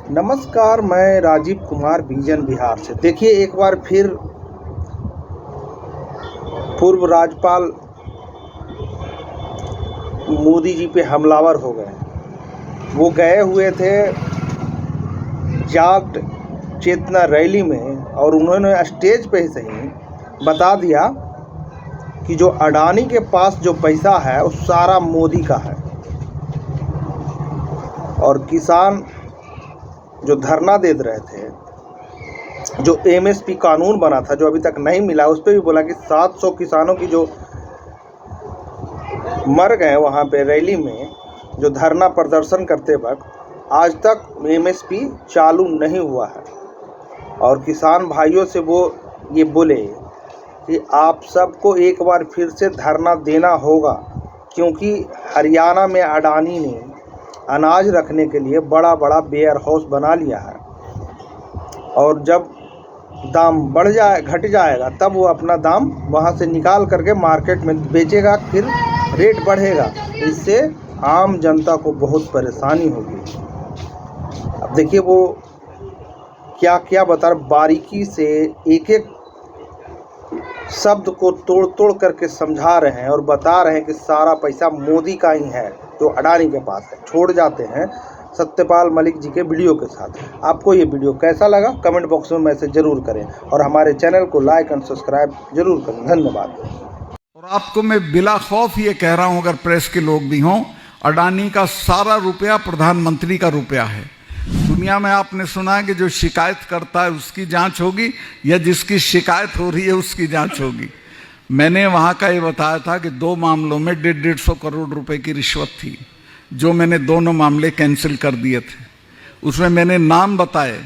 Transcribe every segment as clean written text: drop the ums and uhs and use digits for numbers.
नमस्कार, मैं राजीव कुमार बीजन बिहार से। देखिए, एक बार फिर पूर्व राज्यपाल मोदी जी पे हमलावर हो गए। वो गए हुए थे जाट चेतना रैली में और उन्होंने स्टेज पे ही सही बता दिया कि जो अडानी के पास जो पैसा है वो सारा मोदी का है। और किसान जो धरना दे रहे थे, जो एमएसपी कानून बना था जो अभी तक नहीं मिला, उस पर भी बोला कि 700 किसानों की जो मर गए वहाँ पे रैली में जो धरना प्रदर्शन करते वक्त, आज तक एमएसपी चालू नहीं हुआ है। और किसान भाइयों से वो ये बोले कि आप सबको एक बार फिर से धरना देना होगा, क्योंकि हरियाणा में अडानी ने अनाज रखने के लिए बड़ा बड़ा वेयर हाउस बना लिया है और जब दाम घट जाएगा तब वो अपना दाम वहाँ से निकाल करके मार्केट में बेचेगा, फिर रेट बढ़ेगा। इससे आम जनता को बहुत परेशानी होगी। अब देखिए वो क्या क्या बता रहे, बारीकी से एक एक शब्द को तोड़ तोड़ करके समझा रहे हैं और बता रहे हैं कि सारा पैसा मोदी का ही है जो अडानी के पास है। छोड़ जाते हैं सत्यपाल मलिक जी के वीडियो के साथ। आपको ये वीडियो कैसा लगा कमेंट बॉक्स में मैसेज जरूर करें और हमारे चैनल को लाइक एंड सब्सक्राइब जरूर करें। धन्यवाद। और आपको मैं बिला खौफ ये कह रहा हूं, अगर प्रेस के लोग भी हों, अडानी का सारा रुपया प्रधानमंत्री का रुपया है। दुनिया में आपने सुना है कि जो शिकायत करता है उसकी जांच होगी या जिसकी शिकायत हो रही है उसकी जांच होगी। मैंने वहां का ये बताया था कि 2 मामलों में 150 करोड़ रुपए की रिश्वत थी, जो मैंने दोनों मामले कैंसिल कर दिए थे। उसमें मैंने नाम बताए,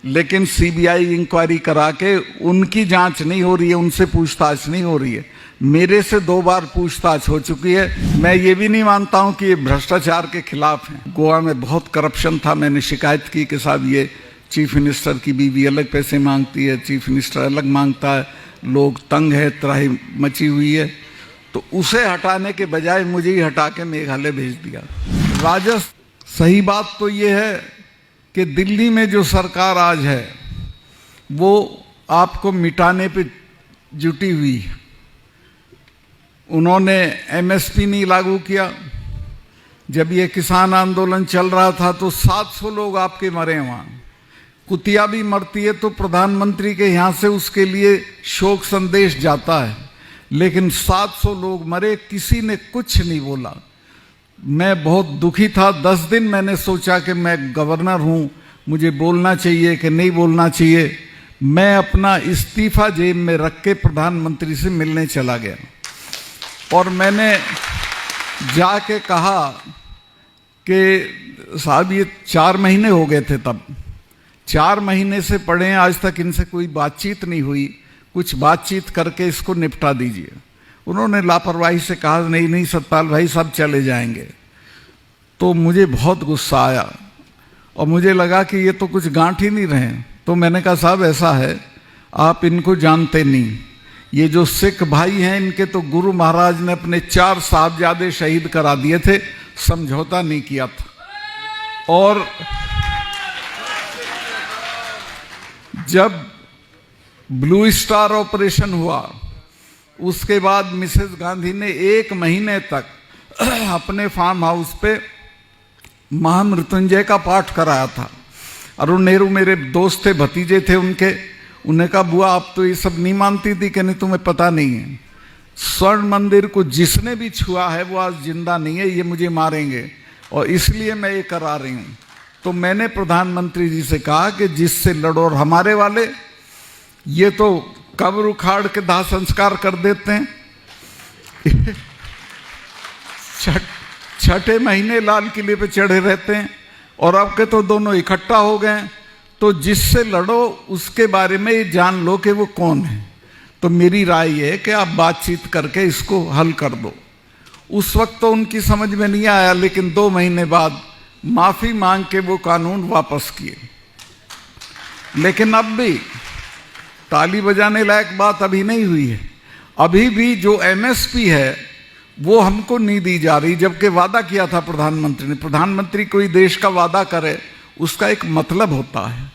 लेकिन सीबीआई इंक्वायरी करा के उनकी जांच नहीं हो रही है, उनसे पूछताछ नहीं हो रही है। मेरे से 2 बार पूछताछ हो चुकी है। मैं ये भी नहीं मानता हूं कि ये भ्रष्टाचार के खिलाफ है। गोवा में बहुत करप्शन था, मैंने शिकायत की कि साहब ये चीफ मिनिस्टर की बीवी अलग पैसे मांगती है, चीफ मिनिस्टर अलग मांगता है, लोग तंग है, त्राही मची हुई है। तो उसे हटाने के बजाय मुझे ही हटा के मेघालय भेज दिया। राजस्थान, सही बात तो ये है कि दिल्ली में जो सरकार आज है वो आपको मिटाने पे जुटी हुई है। उन्होंने एमएसपी नहीं लागू किया। जब ये किसान आंदोलन चल रहा था तो 700 लोग आपके मरे वहां। कुतिया भी मरती है तो प्रधानमंत्री के यहाँ से उसके लिए शोक संदेश जाता है, लेकिन 700 लोग मरे, किसी ने कुछ नहीं बोला। मैं बहुत दुखी था। 10 दिन मैंने सोचा कि मैं गवर्नर हूं, मुझे बोलना चाहिए कि नहीं बोलना चाहिए। मैं अपना इस्तीफा जेब में रख के प्रधानमंत्री से मिलने चला गया और मैंने जाके कहा कि साहब ये 4 महीने हो गए थे, तब 4 महीने से पड़े हैं, आज तक इनसे कोई बातचीत नहीं हुई, कुछ बातचीत करके इसको निपटा दीजिए। उन्होंने लापरवाही से कहा नहीं नहीं सतपाल भाई सब चले जाएंगे। तो मुझे बहुत गुस्सा आया और मुझे लगा कि ये तो कुछ गांठ ही नहीं रहे। तो मैंने कहा साहब ऐसा है, आप इनको जानते नहीं, ये जो सिख भाई हैं इनके तो गुरु महाराज ने अपने 4 साहबजादे शहीद करा दिए थे, समझौता नहीं किया था। और जब ब्लू स्टार ऑपरेशन हुआ उसके बाद मिसेस गांधी ने 1 महीने तक अपने फार्म हाउस पे महामृत्युंजय का पाठ कराया था। अरुण नेहरू मेरे दोस्त थे, भतीजे थे उनके। उन्हें कहा बुआ आप तो ये सब नहीं मानती थी, कि नहीं तुम्हें पता नहीं है, स्वर्ण मंदिर को जिसने भी छुआ है वो आज जिंदा नहीं है, ये मुझे मारेंगे और इसलिए मैं ये करा रही हूं। तो मैंने प्रधानमंत्री जी से कहा कि जिससे लड़ो, और हमारे वाले ये तो कब्र उखाड़ के दाह संस्कार कर देते हैं। छठे महीने लाल किले पे चढ़े रहते हैं और अब के तो दोनों इकट्ठा हो गए। तो जिससे लड़ो उसके बारे में ये जान लो कि वो कौन है। तो मेरी राय ये है कि आप बातचीत करके इसको हल कर दो। उस वक्त तो उनकी समझ में नहीं आया, लेकिन 2 महीने बाद माफी मांग के वो कानून वापस किए। लेकिन अब भी ताली बजाने लायक बात अभी नहीं हुई है। अभी भी जो एमएसपी है वो हमको नहीं दी जा रही, जबकि वादा किया था प्रधानमंत्री ने। प्रधानमंत्री कोई देश का वादा करे उसका एक मतलब होता है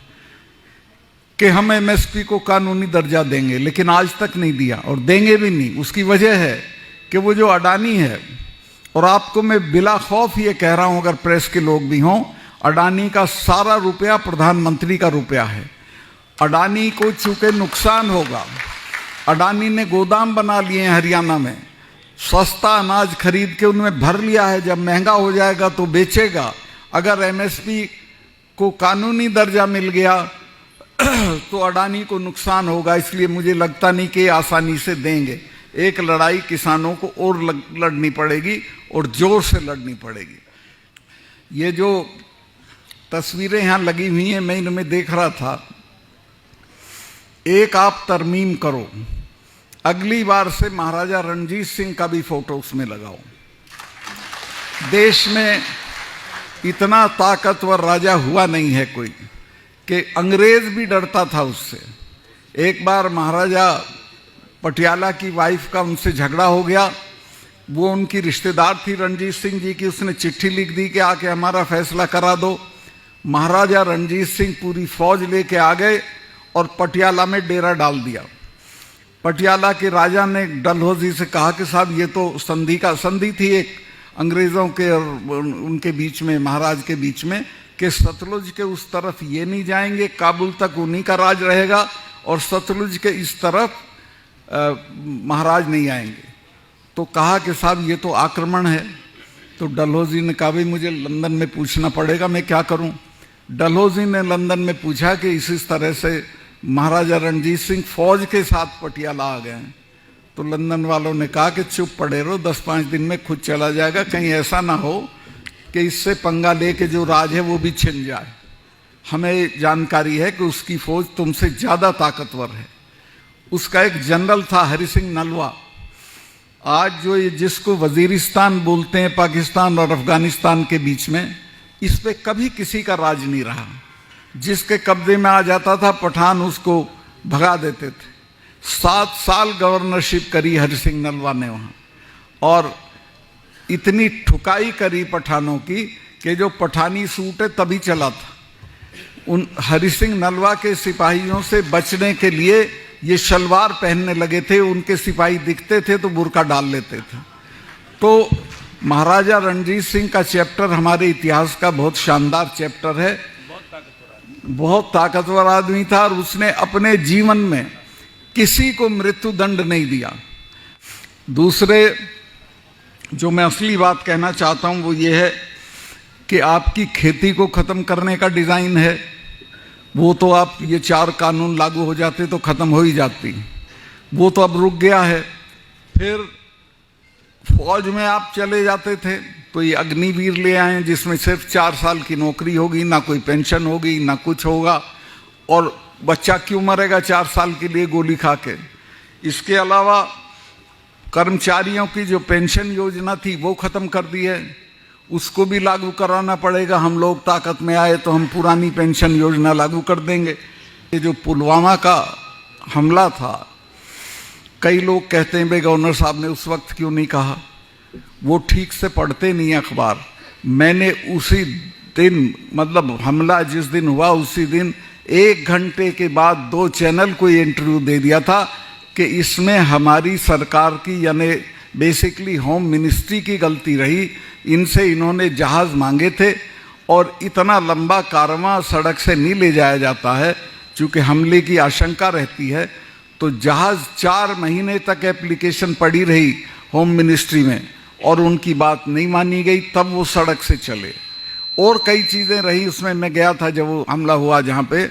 कि हम एमएसपी को कानूनी दर्जा देंगे, लेकिन आज तक नहीं दिया और देंगे भी नहीं। उसकी वजह है कि वो जो अडानी है, और आपको मैं बिला खौफ ये कह रहा हूं, अगर प्रेस के लोग भी हों, अडानी का सारा रुपया प्रधानमंत्री का रुपया है। अडानी को चूंकि नुकसान होगा, अडानी ने गोदाम बना लिए हैं हरियाणा में, सस्ता अनाज खरीद के उनमें भर लिया है, जब महंगा हो जाएगा तो बेचेगा। अगर एमएसपी को कानूनी दर्जा मिल गया तो अडानी को नुकसान होगा, इसलिए मुझे लगता नहीं कि आसानी से देंगे। एक लड़ाई किसानों को और लड़नी पड़ेगी और जोर से लड़नी पड़ेगी। ये जो तस्वीरें यहाँ लगी हुई हैं, मैं इनमें देख रहा था, एक आप तरमीम करो, अगली बार से महाराजा रणजीत सिंह का भी फोटो उसमें लगाओ। देश में इतना ताकतवर राजा हुआ नहीं है कोई कि अंग्रेज भी डरता था उससे। एक बार महाराजा पटियाला की वाइफ का उनसे झगड़ा हो गया, वो उनकी रिश्तेदार थी रणजीत सिंह जी की, उसने चिट्ठी लिख दी कि आके हमारा फैसला करा दो। महाराजा रणजीत सिंह पूरी फौज लेके आ गए और पटियाला में डेरा डाल दिया। पटियाला के राजा ने डलहौजी से कहा कि साहब ये तो संधि थी एक अंग्रेज़ों के और उनके बीच में, महाराज के बीच में, कि सतलुज के उस तरफ ये नहीं जाएंगे, काबुल तक उन्हीं का राज रहेगा, और सतलुज के इस तरफ महाराज नहीं आएंगे। तो कहा कि साहब ये तो आक्रमण है। तो डलहौजी ने कहा भाई मुझे लंदन में पूछना पड़ेगा, मैं क्या करूं। डलहौजी ने लंदन में पूछा कि इस तरह से महाराजा रणजीत सिंह फौज के साथ पटियाला आ गए हैं। तो लंदन वालों ने कहा कि चुप पड़े रहो, 10-5 दिन में खुद चला जाएगा, कहीं ऐसा ना हो कि इससे पंगा लेके जो राज है वो भी छिन जाए। हमें जानकारी है कि उसकी फौज तुमसे ज़्यादा ताकतवर है। उसका एक जनरल था हरि सिंह नलवा, आज जो ये जिसको वजीरिस्तान बोलते हैं पाकिस्तान और अफगानिस्तान के बीच में, इस पे कभी किसी का राज नहीं रहा। जिसके कब्जे में आ जाता था पठान उसको भगा देते थे। 7 साल गवर्नरशिप करी हरि सिंह नलवा ने वहाँ, और इतनी ठुकाई करी पठानों की कि जो पठानी सूट है तभी चला था। उन हरि सिंह नलवा के सिपाहियों से बचने के लिए ये शलवार पहनने लगे थे, उनके सिपाही दिखते थे तो बुर्का डाल लेते थे। तो महाराजा रणजीत सिंह का चैप्टर हमारे इतिहास का बहुत शानदार चैप्टर है। बहुत ताकतवर आदमी था और उसने अपने जीवन में किसी को मृत्यु दंड नहीं दिया। दूसरे जो मैं असली बात कहना चाहता हूं वो ये है कि आपकी खेती को ख़त्म करने का डिज़ाइन है, वो तो आप ये 4 कानून लागू हो जाते तो ख़त्म हो ही जाती, वो तो अब रुक गया है। फिर फौज में आप चले जाते थे तो ये अग्निवीर ले आए जिसमें सिर्फ 4 साल की नौकरी होगी, ना कोई पेंशन होगी, ना कुछ होगा, और बच्चा क्यों मरेगा 4 साल के लिए गोली खा के। इसके अलावा कर्मचारियों की जो पेंशन योजना थी वो ख़त्म कर दी है, उसको भी लागू कराना पड़ेगा। हम लोग ताकत में आए तो हम पुरानी पेंशन योजना लागू कर देंगे। ये जो पुलवामा का हमला था, कई लोग कहते हैं भाई गवर्नर साहब ने उस वक्त क्यों नहीं कहा, वो ठीक से पढ़ते नहीं अखबार। मैंने उसी दिन, मतलब हमला जिस दिन हुआ उसी दिन 1 घंटे के बाद 2 चैनल को इंटरव्यू दे दिया था कि इसमें हमारी सरकार की, यानी बेसिकली होम मिनिस्ट्री की गलती रही। इनसे इन्होंने जहाज़ मांगे थे और इतना लंबा कारवां सड़क से नहीं ले जाया जाता है, चूँकि हमले की आशंका रहती है। तो जहाज़ 4 महीने तक एप्लीकेशन पड़ी रही होम मिनिस्ट्री में और उनकी बात नहीं मानी गई, तब वो सड़क से चले। और कई चीज़ें रही उसमें। मैं गया था जब वो हमला हुआ जहाँ पे,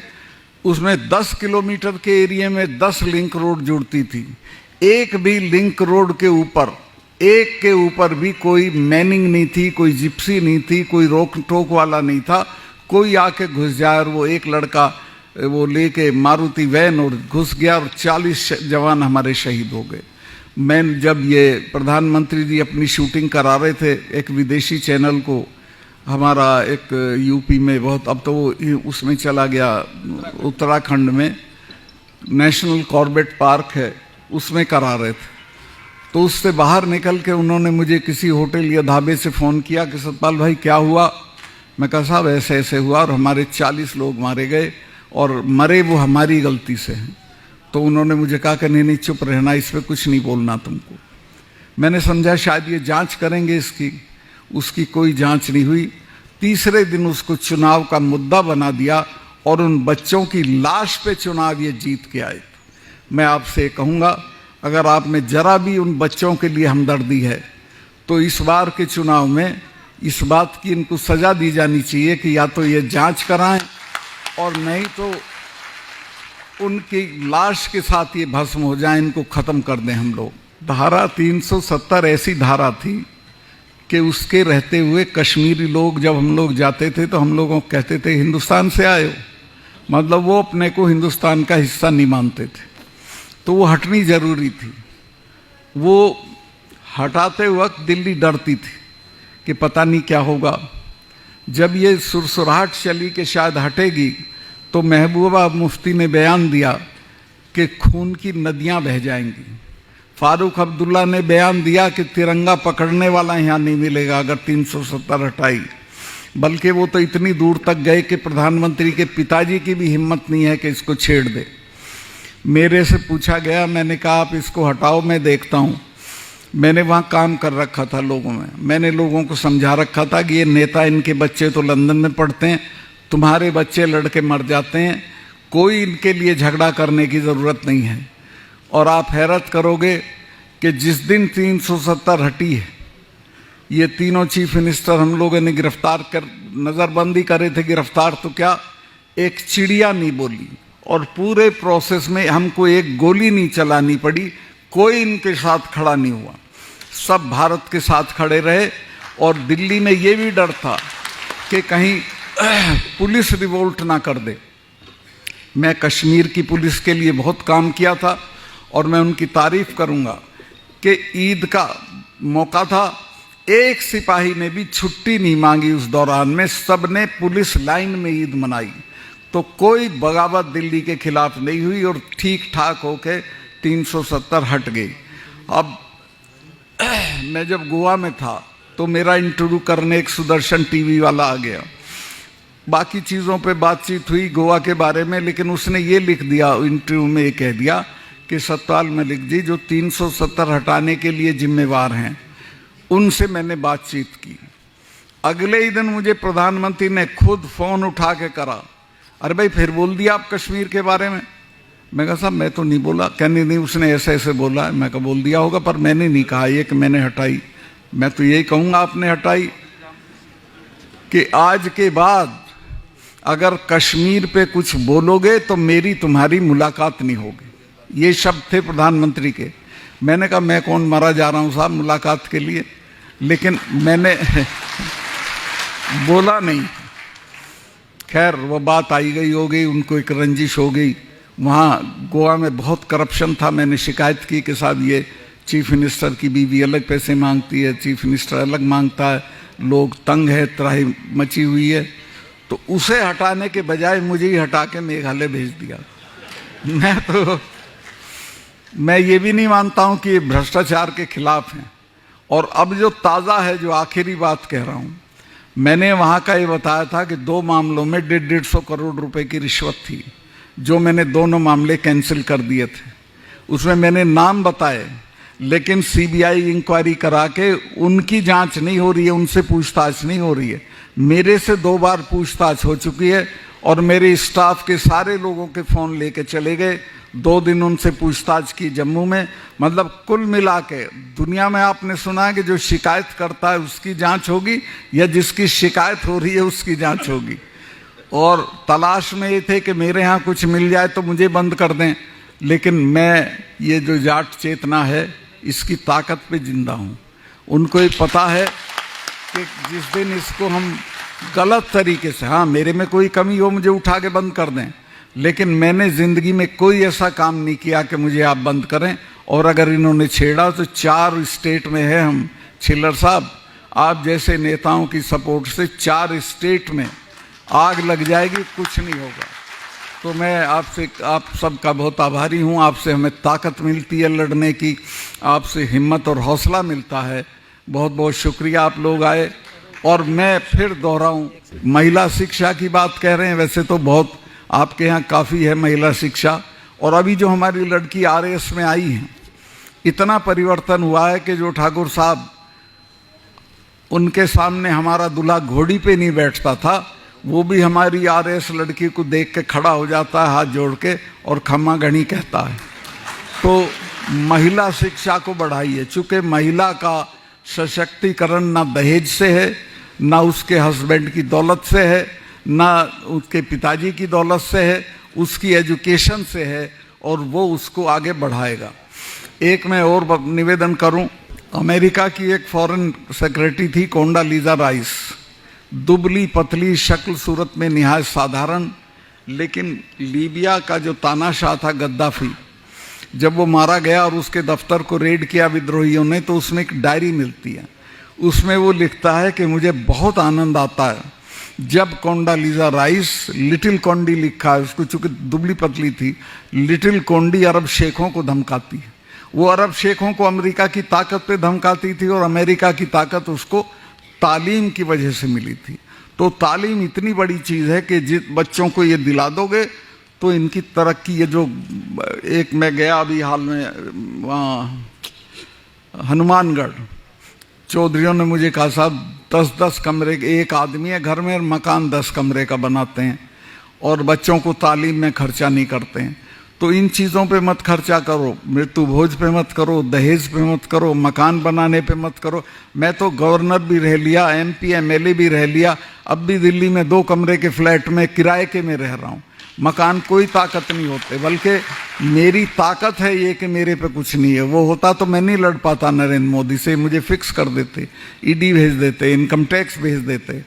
उसमें 10 किलोमीटर के एरिया में 10 लिंक रोड जुड़ती थी। एक भी लिंक रोड के ऊपर, एक के ऊपर भी कोई मैनिंग नहीं थी, कोई जिप्सी नहीं थी, कोई रोक टोक वाला नहीं था। कोई आके घुस जाए और वो एक लड़का वो लेके मारुति वैन और घुस गया और 40 जवान हमारे शहीद हो गए। मैं जब ये प्रधानमंत्री जी अपनी शूटिंग करा रहे थे एक विदेशी चैनल को, हमारा एक यूपी में बहुत, अब तो वो उसमें चला गया, उत्तराखंड में नेशनल कॉर्बेट पार्क है, उसमें करा रहे थे। तो उससे बाहर निकल के उन्होंने मुझे किसी होटल या ढाबे से फ़ोन किया कि सतपाल भाई क्या हुआ। मैं कहा साहब ऐसे ऐसे हुआ और हमारे 40 लोग मारे गए और मरे वो हमारी गलती से हैं। तो उन्होंने मुझे कहा कि नहीं चुप रहना, इस पर कुछ नहीं बोलना तुमको। मैंने समझा शायद ये जांच करेंगे इसकी, उसकी कोई जांच नहीं हुई। तीसरे दिन उसको चुनाव का मुद्दा बना दिया और उन बच्चों की लाश पे चुनाव ये जीत के आए। मैं आपसे कहूँगा, अगर आप में जरा भी उन बच्चों के लिए हमदर्दी है तो इस बार के चुनाव में इस बात की इनको सजा दी जानी चाहिए कि या तो ये जांच कराएं और नहीं तो उनकी लाश के साथ ये भस्म हो जाए, इनको ख़त्म कर दें हम लोग। धारा 370 ऐसी धारा थी कि उसके रहते हुए कश्मीरी लोग जब हम लोग जाते थे तो हम लोगों को कहते थे हिंदुस्तान से आए हो, मतलब वो अपने को हिंदुस्तान का हिस्सा नहीं मानते थे। तो वो हटनी ज़रूरी थी। वो हटाते वक्त दिल्ली डरती थी कि पता नहीं क्या होगा। जब ये सुरसुराहट चली कि शायद हटेगी तो महबूबा मुफ्ती ने बयान दिया कि खून की नदियां बह जाएंगी। फारूक अब्दुल्ला ने बयान दिया कि तिरंगा पकड़ने वाला यहाँ नहीं मिलेगा अगर 370 हटाई। बल्कि वो तो इतनी दूर तक गए कि प्रधानमंत्री के पिताजी की भी हिम्मत नहीं है कि इसको छेड़ दे। मेरे से पूछा गया, मैंने कहा आप इसको हटाओ, मैं देखता हूँ। मैंने वहाँ काम कर रखा था लोगों में, मैंने लोगों को समझा रखा था कि ये नेता, इनके बच्चे तो लंदन में पढ़ते हैं, तुम्हारे बच्चे लड़के मर जाते हैं, कोई इनके लिए झगड़ा करने की ज़रूरत नहीं है। और आप हैरत करोगे कि जिस दिन 370 हटी है, ये तीनों चीफ मिनिस्टर हम लोगों ने गिरफ्तार कर, नज़रबंदी करे थे गिरफ्तार, तो क्या एक चिड़िया नहीं बोली और पूरे प्रोसेस में हमको एक गोली नहीं चलानी पड़ी, कोई इनके साथ खड़ा नहीं हुआ, सब भारत के साथ खड़े रहे। और दिल्ली में ये भी डर था कि कहीं पुलिस रिवोल्ट ना कर दे। मैं कश्मीर की पुलिस के लिए बहुत काम किया था और मैं उनकी तारीफ करूंगा कि ईद का मौका था, एक सिपाही ने भी छुट्टी नहीं मांगी उस दौरान में, सब ने पुलिस लाइन में ईद मनाई। तो कोई बगावत दिल्ली के खिलाफ नहीं हुई और ठीक ठाक होके 370 हट गई। अब मैं जब गोवा में था तो मेरा इंटरव्यू करने एक सुदर्शन टीवी वाला आ गया। बाकी चीज़ों पे बातचीत हुई गोवा के बारे में, लेकिन उसने ये लिख दिया इंटरव्यू में, ये कह दिया कि सतपाल मलिक जी जो 370 हटाने के लिए जिम्मेवार हैं, उनसे मैंने बातचीत की। अगले ही दिन मुझे प्रधानमंत्री ने खुद फ़ोन उठा के करा, अरे भाई फिर बोल दिया आप कश्मीर के बारे में। मैं कहा साहब मैं तो नहीं बोला। कहने नहीं, उसने ऐसे ऐसे बोला है। मैं कहा बोल दिया होगा, पर मैंने नहीं कहा ये कि मैंने हटाई। मैं तो यही कहूँगा आपने हटाई कि आज के बाद अगर कश्मीर पे कुछ बोलोगे तो मेरी तुम्हारी मुलाकात नहीं होगी। ये शब्द थे प्रधानमंत्री के। मैंने कहा मैं कौन मरा जा रहा हूँ साहब मुलाकात के लिए, लेकिन मैंने बोला नहीं। खैर वो बात आई गई हो गई, उनको एक रंजिश हो गई। वहाँ गोवा में बहुत करप्शन था। मैंने शिकायत की कि साहब ये चीफ मिनिस्टर की बीवी अलग पैसे मांगती है, चीफ मिनिस्टर अलग मांगता है, लोग तंग है, त्राही मची हुई है। तो उसे हटाने के बजाय मुझे ही हटा के मेघालय भेज दिया। मैं ये भी नहीं मानता हूँ कि ये भ्रष्टाचार के खिलाफ हैं। और अब जो ताज़ा है, जो आखिरी बात कह रहा हूँ, मैंने वहाँ का ये बताया था कि 2 मामलों में 150 करोड़ रुपए की रिश्वत थी, जो मैंने दोनों मामले कैंसिल कर दिए थे। उसमें मैंने नाम बताए, लेकिन सीबीआई इंक्वायरी करा के उनकी जांच नहीं हो रही है, उनसे पूछताछ नहीं हो रही है। मेरे से 2 बार पूछताछ हो चुकी है और मेरे स्टाफ के सारे लोगों के फ़ोन लेके चले गए। 2 दिन उनसे पूछताछ की जम्मू में। मतलब कुल मिला के दुनिया में आपने सुना है कि जो शिकायत करता है उसकी जांच होगी या जिसकी शिकायत हो रही है उसकी जांच होगी। और तलाश में ये थे कि मेरे यहाँ कुछ मिल जाए तो मुझे बंद कर दें, लेकिन मैं ये जो जाट चेतना है इसकी ताकत पे जिंदा हूँ। उनको ये पता है कि जिस दिन इसको हम गलत तरीके से, हाँ मेरे में कोई कमी हो मुझे उठा के बंद कर दें, लेकिन मैंने ज़िंदगी में कोई ऐसा काम नहीं किया कि मुझे आप बंद करें। और अगर इन्होंने छेड़ा तो 4 स्टेट में है हम। छिल्लर साहब आप जैसे नेताओं की सपोर्ट से 4 स्टेट में आग लग जाएगी, कुछ नहीं होगा। तो मैं आपसे, आप सबका बहुत आभारी हूँ। आपसे हमें ताकत मिलती है लड़ने की, आपसे हिम्मत और हौसला मिलता है। बहुत बहुत शुक्रिया आप लोग आए। और मैं फिर दोहराऊं, महिला शिक्षा की बात कह रहे हैं, वैसे तो बहुत आपके यहाँ काफ़ी है महिला शिक्षा, और अभी जो हमारी लड़की RAS में आई है, इतना परिवर्तन हुआ है कि जो ठाकुर साहब उनके सामने हमारा दूल्हा घोड़ी पे नहीं बैठता था, वो भी हमारी RAS लड़की को देख के खड़ा हो जाता है हाथ जोड़ के और खम्मा गणी कहता है। तो महिला शिक्षा को बढ़ाइए, चूँकि महिला का सशक्तिकरण ना दहेज से है, ना उसके हस्बैंड की दौलत से है, ना उसके पिताजी की दौलत से है, उसकी एजुकेशन से है, और वो उसको आगे बढ़ाएगा। एक मैं और निवेदन करूं, अमेरिका की एक फॉरेन सेक्रेटरी थी कोंडालीजा राइस, दुबली पतली शक्ल सूरत में निहायत साधारण, लेकिन लीबिया का जो तानाशाह था गद्दाफी, जब वो मारा गया और उसके दफ्तर को रेड किया विद्रोहियों ने, तो उसमें एक डायरी मिलती है, उसमें वो लिखता है कि मुझे बहुत आनंद आता है जब कोंडालीजा राइस, लिटिल कोंडी लिखा है उसको, चूँकि दुबली पतली थी, लिटिल कोंडी अरब शेखों को धमकाती है। वो अरब शेखों को अमेरिका की ताकत पे धमकाती थी, और अमेरिका की ताकत उसको तालीम की वजह से मिली थी। तो तालीम इतनी बड़ी चीज़ है कि जिस बच्चों को ये दिला दोगे तो इनकी तरक्की, ये जो एक मैं गया अभी हाल में वहाँ हनुमानगढ़, चौधरियों ने मुझे कहा साहब 10-10 कमरे के एक आदमी है घर में, मकान 10 कमरे का बनाते हैं और बच्चों को तालीम में खर्चा नहीं करते हैं। तो इन चीज़ों पे मत खर्चा करो, मृत्यु भोज पे मत करो, दहेज पे मत करो, मकान बनाने पे मत करो। मैं तो गवर्नर भी रह लिया, MP MLA भी रह लिया, अब भी दिल्ली में 2 कमरे के फ्लैट में किराए के में रह रहा हूँ। मकान कोई ताकत नहीं होते, बल्कि मेरी ताकत है ये कि मेरे पे कुछ नहीं है। वो होता तो मैं नहीं लड़ पाता नरेंद्र मोदी से, मुझे फिक्स कर देते, ED भेज देते, इनकम टैक्स भेज देते।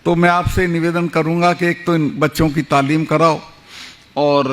तो मैं आपसे निवेदन करूँगा कि एक तो इन बच्चों की तालीम कराओ, और